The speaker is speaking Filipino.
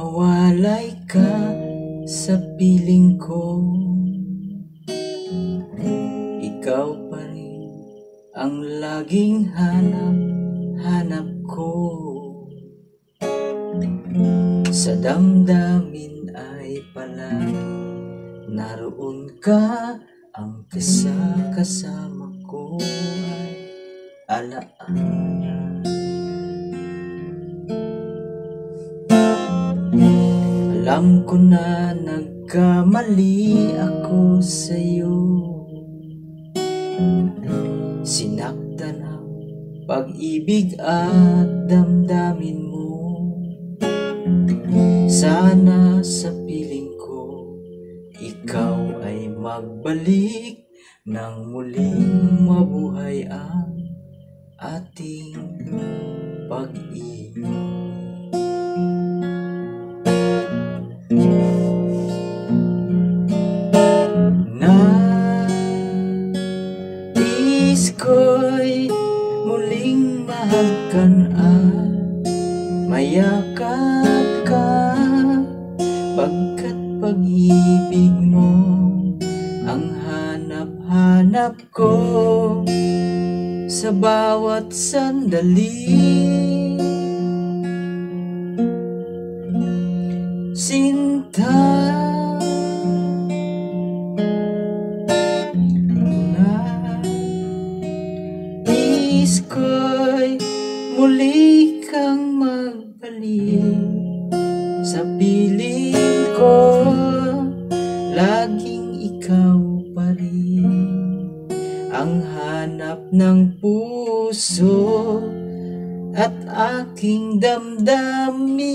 mawalay ka sa piling ko. Ikaw pa rin ang laging hanap ko. Sa damdamin ay palagi naroon ka. Ang kasama ko ay alaala. Alam ko na nagkamali ako sa'yo. Sinaktan ang pag-ibig at damdamin mo. Sana sa piling ko ikaw ay magbalik nang muling mabuhay ang ating pag-ibig. Nais ko'y muling mahalkan at mayakap ka, pagkat pag-ibig mo ang hanap ko sa bawat sandali. Sinta, nais ko'y muli kang magbalik sa piling ko. Laging ikaw pa rin ang hanap ng puso at aking damdamin.